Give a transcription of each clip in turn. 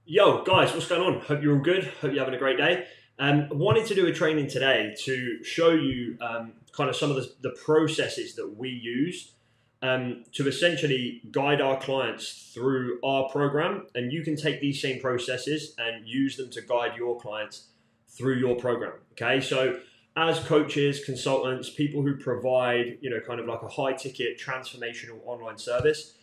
Yo, guys, what's going on? Hope you're all good. Hope you're having a great day. Wanted to do a training today to show you kind of some of the processes that we use to essentially guide our clients through our program. And you can take these same processes and use them to guide your clients through your program. Okay, so as coaches, consultants, people who provide, kind of like a high ticket transformational online service,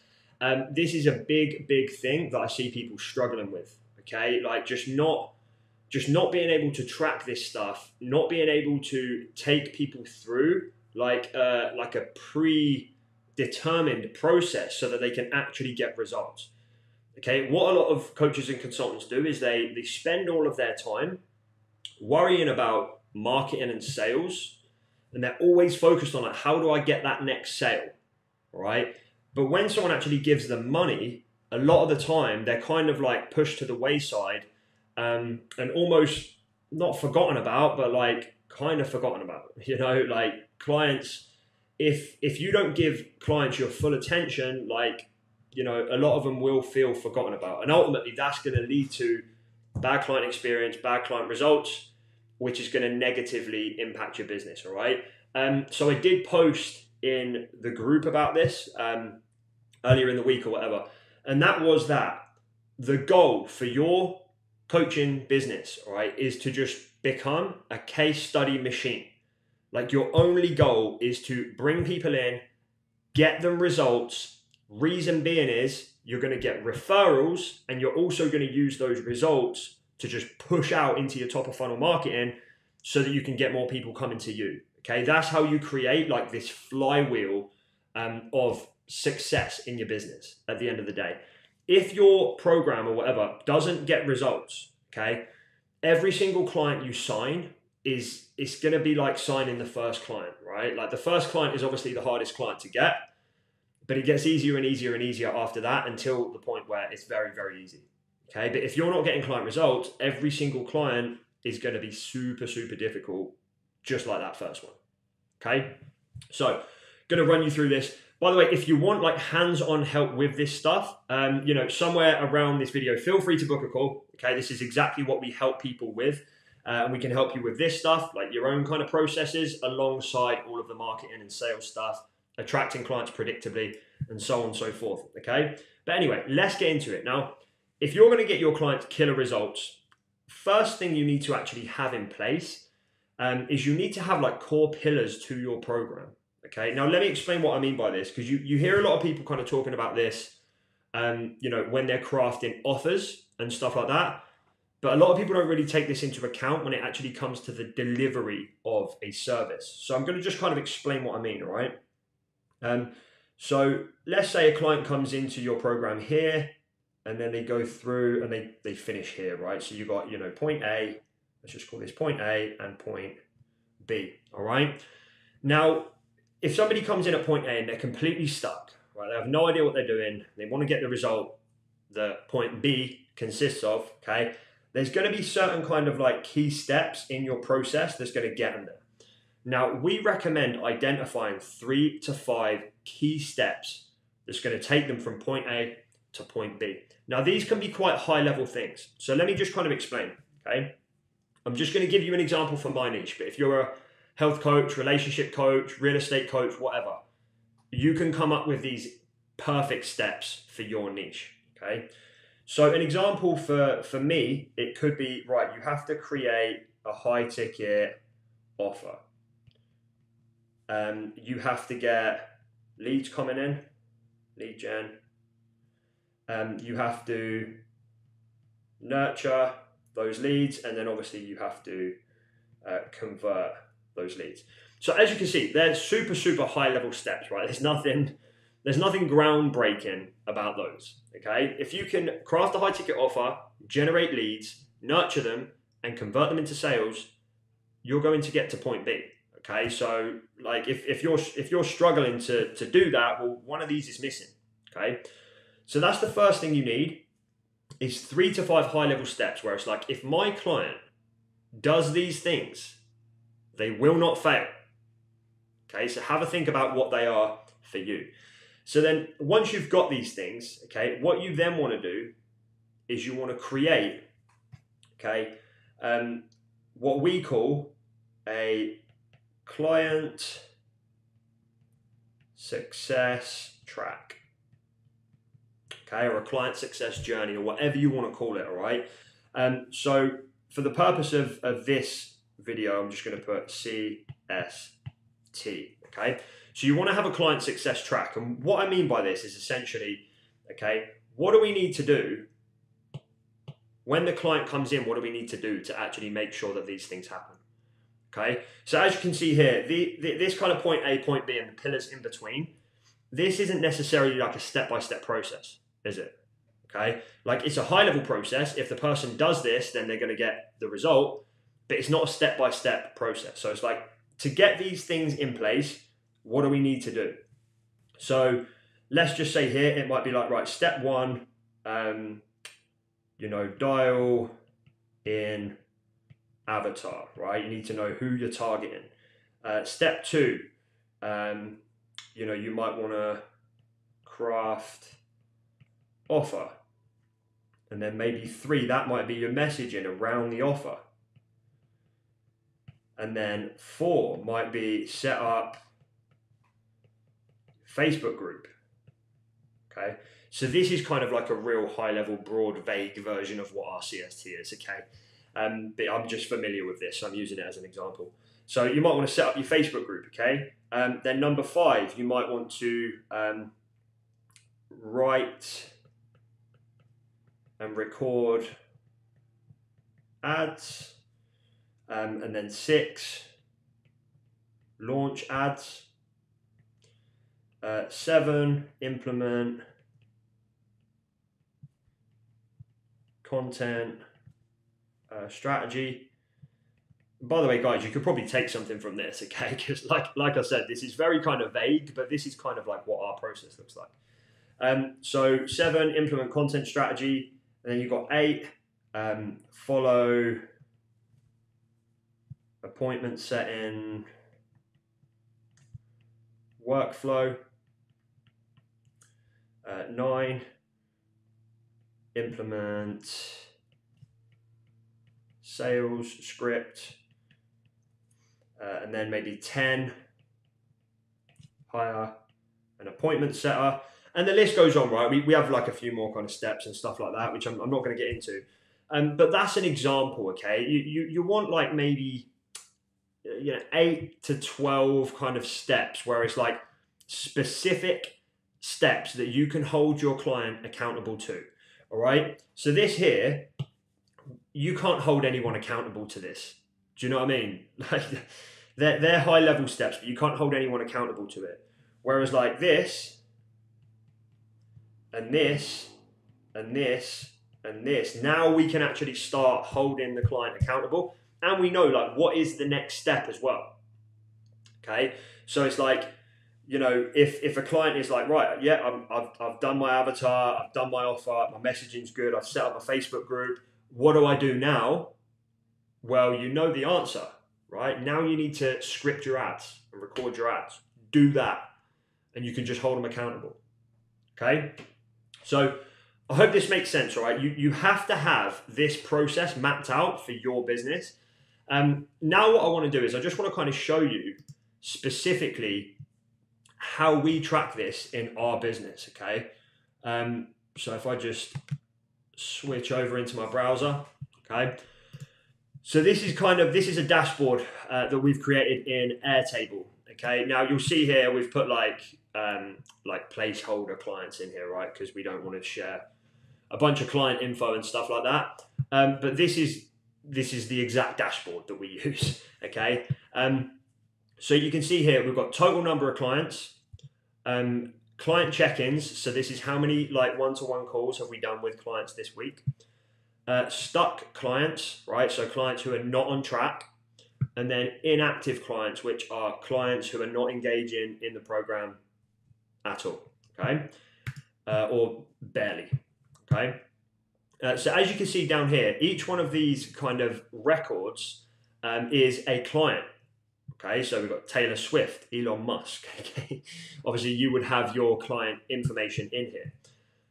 this is a big thing that I see people struggling with. Okay, like just not being able to track this stuff, not being able to take people through like a predetermined process so that they can actually get results. Okay, what a lot of coaches and consultants do is they spend all of their time worrying about marketing and sales, and they're always focused on like, how do I get that next sale, right? But when someone actually gives them money, a lot of the time they're kind of like pushed to the wayside, and almost not forgotten about, but like kind of forgotten about. Like clients, if you don't give clients your full attention, like a lot of them will feel forgotten about, and ultimately that's going to lead to bad client experience, bad client results, which is going to negatively impact your business. All right. So I did post in the group about this earlier in the week or whatever, and that was that the goal for your coaching business, all right, is to just become a case study machine. Like your only goal is to bring people in, get them results. Reason being is you're going to get referrals, and you're also going to use those results to just push out into your top of funnel marketing so that you can get more people coming to you. Okay, that's how you create like this flywheel of success in your business at the end of the day. If your program or whatever doesn't get results, okay, every single client you sign is it's going to be like signing the first client, right? Like the first client is obviously the hardest client to get, but it gets easier and easier and easier after that until the point where it's very easy. Okay, but if you're not getting client results, every single client is going to be super difficult, just like that first one. Okay, so going to run you through this. By the way, if you want like hands-on help with this stuff, somewhere around this video, feel free to book a call. Okay, this is exactly what we help people with. And we can help you with this stuff, like your own kind of processes, alongside all of the marketing and sales stuff, attracting clients predictably, and so on and so forth. Okay, but anyway, let's get into it. Now, if you're going to get your clients killer results, first thing you need to actually have in place is you need to have like core pillars to your program. Okay, now let me explain what I mean by this, because you hear a lot of people kind of talking about this, when they're crafting offers and stuff like that. But a lot of people don't really take this into account when it actually comes to the delivery of a service. So I'm going to just kind of explain what I mean, all right? So let's say a client comes into your program here, and then they go through and they finish here, right? So you got, point A, let's just call this point A, and point B, all right? Now, if somebody comes in at point A and they're completely stuck, right? They have no idea what they're doing. They want to get the result that point B consists of, okay? There's going to be certain kind of like key steps in your process that's going to get them there. Now, we recommend identifying 3 to 5 key steps that's going to take them from point A to point B. Now, these can be quite high level things. So let me just kind of explain, okay? I'm just going to give you an example for my niche, but if you're a health coach, relationship coach, real estate coach, whatever, you can come up with these perfect steps for your niche, okay? So an example for me, it could be, right, you have to create a high ticket offer. You have to get leads coming in, lead gen. You have to nurture those leads, and then obviously you have to convert those leads. So as you can see, they're super high level steps, right? There's nothing groundbreaking about those, okay? If you can craft a high ticket offer, generate leads, nurture them, and convert them into sales, you're going to get to point B, okay? So like if you're struggling to do that, well, one of these is missing, okay? So that's the first thing you need, is 3 to 5 high level steps where it's like, if my client does these things, they will not fail. Okay, so have a think about what they are for you. So then once you've got these things, okay, what you then want to do is you want to create, okay, what we call a client success track, okay, or a client success journey, or whatever you want to call it, all right? So for the purpose of this video, I'm just going to put CST, okay? So you want to have a client success track, and what I mean by this is essentially, okay, what do we need to do when the client comes in? What do we need to do to actually make sure that these things happen? Okay, so as you can see here, this kind of point A, point B, and the pillars in between, this isn't necessarily like a step-by-step process, is it? Okay, like it's a high-level process. If the person does this, then they're going to get the result, but it's not a step-by-step process. So it's like, to get these things in place, what do we need to do? So let's just say here, it might be like, right, step one, you know, dial in avatar, right? You need to know who you're targeting. Step two, you know, you might want to craft offer. And then maybe three, that might be your messaging around the offer. And then four might be set up Facebook group. Okay, so this is kind of like a real high level, broad, vague version of what our CST is, okay? But I'm just familiar with this, so I'm using it as an example. So you might want to set up your Facebook group, okay? Then number five, you might want to write and record ads. And then six, launch ads. Seven, implement content strategy. By the way, guys, you could probably take something from this, okay? Because like I said, this is very kind of vague, but this is kind of like what our process looks like. So 7, implement content strategy. And then you've got 8, follow appointment setting workflow. 9, implement sales script. And then maybe 10, hire an appointment setter. And the list goes on, right? We have like a few more kind of steps and stuff like that, which I'm not going to get into. But that's an example, okay? You want like maybe 8 to 12 kind of steps where it's like specific steps that you can hold your client accountable to, all right? So this here, you can't hold anyone accountable to this. Do you know what I mean? Like they're high level steps, but you can't hold anyone accountable to it. Whereas like this, and this, and this, and this, now we can actually start holding the client accountable, and we know like what is the next step as well. Okay, so it's like, you know, if a client is like, right, yeah, I've done my avatar, I've done my offer, my messaging's good, I've set up a Facebook group, what do I do now? Well, you know the answer, right? Now you need to script your ads and record your ads. Do that, and you can just hold them accountable. Okay, so I hope this makes sense, all right? You have to have this process mapped out for your business. Now what I want to do is I just want to kind of show you specifically how we track this in our business, okay? So if I just switch over into my browser, okay? So this is a dashboard that we've created in Airtable, okay? Now you'll see here we've put like placeholder clients in here, right? Because we don't want to share a bunch of client info and stuff like that. But this is the exact dashboard that we use, okay? So you can see here we've got total number of clients, client check-ins. So this is how many like one-to-one calls have we done with clients this week. Stuck clients, right? So clients who are not on track, and then inactive clients, which are clients who are not engaging in the program at all, okay? Or barely, okay? So as you can see down here, each one of these kind of records is a client, okay? So we've got Taylor Swift, Elon Musk, okay? Obviously you would have your client information in here.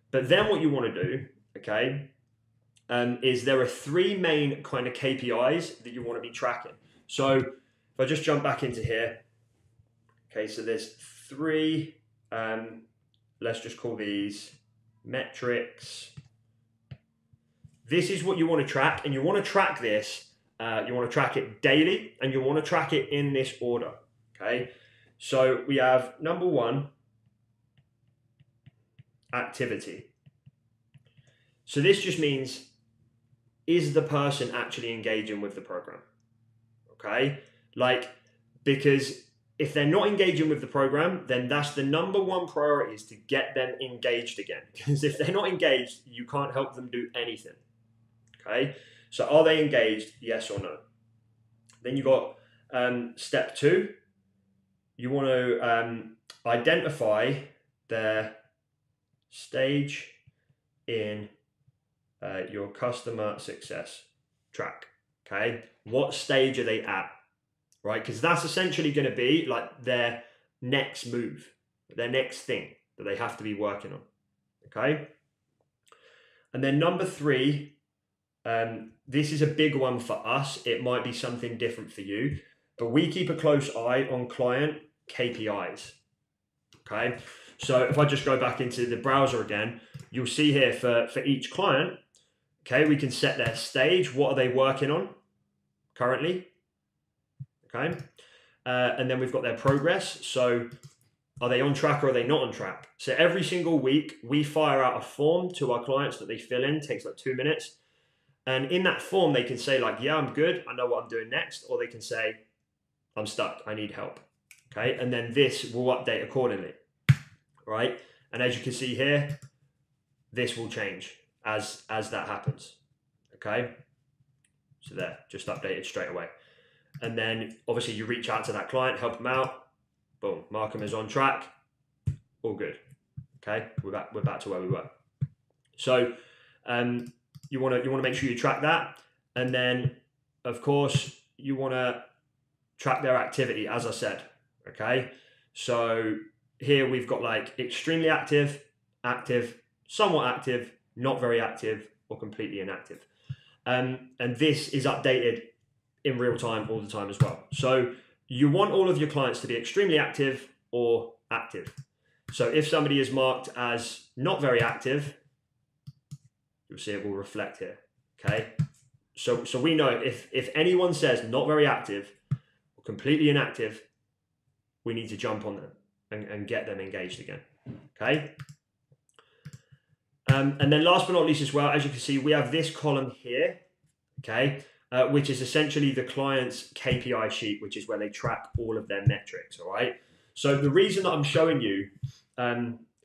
But then what you want to do, okay, is there are three main kind of KPIs that you want to be tracking. So if I just jump back into here, okay, so there's three, let's just call these metrics. This is what you want to track, and you want to track this. You want to track it daily, and you want to track it in this order. Okay, so we have number one, activity. So this just means, is the person actually engaging with the program? Okay, like, because if they're not engaging with the program, then that's the number one priority, is to get them engaged again. Because if they're not engaged, you can't help them do anything. Okay, so are they engaged? Yes or no? Then you got step two. You want to identify their stage in your customer success track. Okay, what stage are they at? Right, because that's essentially going to be like their next move, their next thing that they have to be working on. Okay, and then number three. This is a big one for us. It might be something different for you, but we keep a close eye on client KPIs. Okay, so if I just go back into the browser again, you'll see here for each client, okay, we can set their stage. What are they working on currently? Okay, and then we've got their progress. So are they on track or are they not on track? So every single week we fire out a form to our clients that they fill in. It takes like 2 minutes. And in that form, they can say like, yeah, I'm good, I know what I'm doing next. Or they can say, I'm stuck, I need help. Okay, and then this will update accordingly, right? And as you can see here, this will change as that happens, okay? So there, just updated straight away. And then obviously you reach out to that client, help them out, boom, mark them as on track, all good, okay? We're back to where we were. So, you want to make sure you track that, and then of course you want to track their activity, as I said. Okay, so here we've got like extremely active, active, somewhat active, not very active, or completely inactive, and this is updated in real time all the time as well. So you want all of your clients to be extremely active or active. So if somebody is marked as not very active, you'll see it will reflect here, okay? So we know if anyone says not very active or completely inactive, we need to jump on them and get them engaged again, okay? And then last but not least as well, as you can see, we have this column here, okay, which is essentially the client's KPI sheet, which is where they track all of their metrics, all right? So the reason that I'm showing you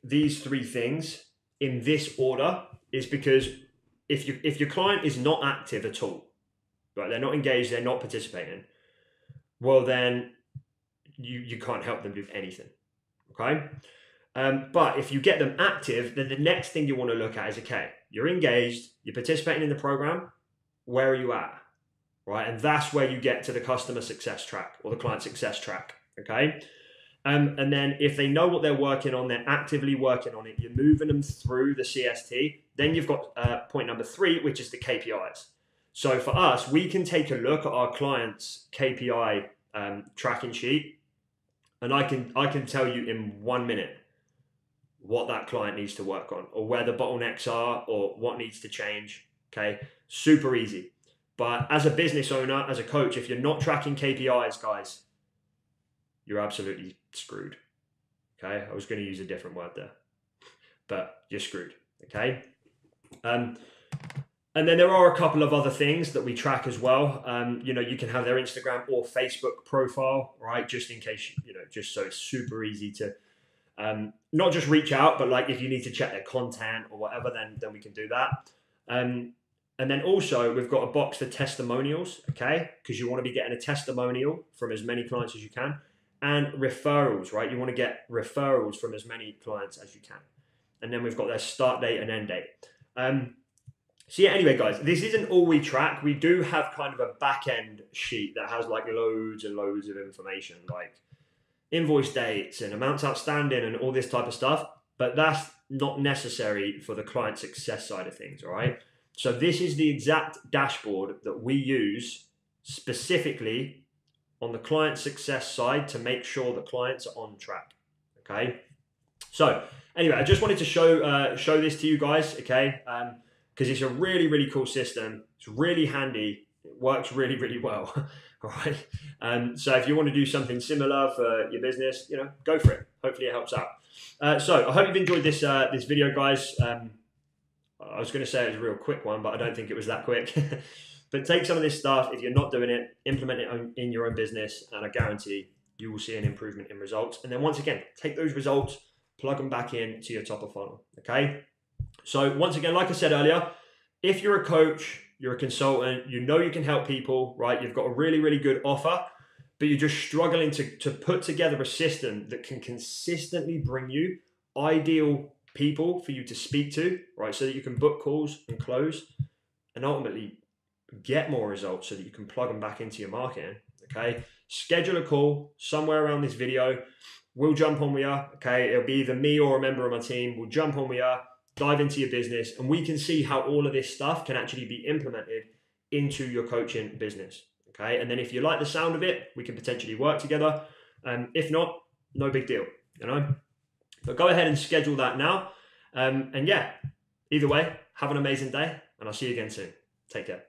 these three things in this order is because if your client is not active at all, right, they're not engaged, they're not participating, well then you can't help them do anything, okay? But if you get them active, then the next thing you want to look at is, okay, you're engaged, you're participating in the program, where are you at, right? And that's where you get to the customer success track or the client success track, okay? And then if they know what they're working on, they're actively working on it, you're moving them through the CST, then you've got point number 3, which is the KPIs. So for us, we can take a look at our client's KPI tracking sheet, and I can tell you in 1 minute what that client needs to work on, or where the bottlenecks are, or what needs to change, okay? Super easy. But as a business owner, as a coach, if you're not tracking KPIs, guys, you're absolutely screwed, okay? I was going to use a different word there, but you're screwed, okay? And then there are a couple of other things that we track as well. You know, you can have their Instagram or Facebook profile, right? Just in case, you know, just so it's super easy to not just reach out, but like if you need to check their content or whatever, then we can do that. And then also we've got a box for testimonials, okay? Because you want to be getting a testimonial from as many clients as you can. And referrals, right? You want to get referrals from as many clients as you can. And then we've got their start date and end date. So yeah, anyway, guys, this isn't all we track. We do have kind of a back-end sheet that has like loads and loads of information, like invoice dates and amounts outstanding and all this type of stuff. But that's not necessary for the client success side of things, all right? So this is the exact dashboard that we use specifically on the client success side to make sure the clients are on track. Okay. So anyway, I just wanted to show this to you guys. Okay. Because it's a really, really cool system. It's really handy. It works really, really well. All right. So if you want to do something similar for your business, you know, go for it. Hopefully it helps out. So I hope you've enjoyed this this video, guys. I was going to say it was a real quick one, but I don't think it was that quick. But take some of this stuff. If you're not doing it, implement it in your own business, and I guarantee you will see an improvement in results. And then once again, take those results, plug them back in to your top of funnel. Okay. So once again, like I said earlier, if you're a coach, you're a consultant, you know you can help people, right? You've got a really, really good offer, but you're just struggling to put together a system that can consistently bring you ideal people for you to speak to, right? So that you can book calls and close and ultimately get more results so that you can plug them back into your marketing, okay? Schedule a call somewhere around this video. We'll jump on with you, okay? It'll be either me or a member of my team. We'll jump on with you, dive into your business, and we can see how all of this stuff can actually be implemented into your coaching business, okay? And then if you like the sound of it, we can potentially work together. If not, no big deal, you know? But go ahead and schedule that now. And yeah, either way, have an amazing day, and I'll see you again soon. Take care.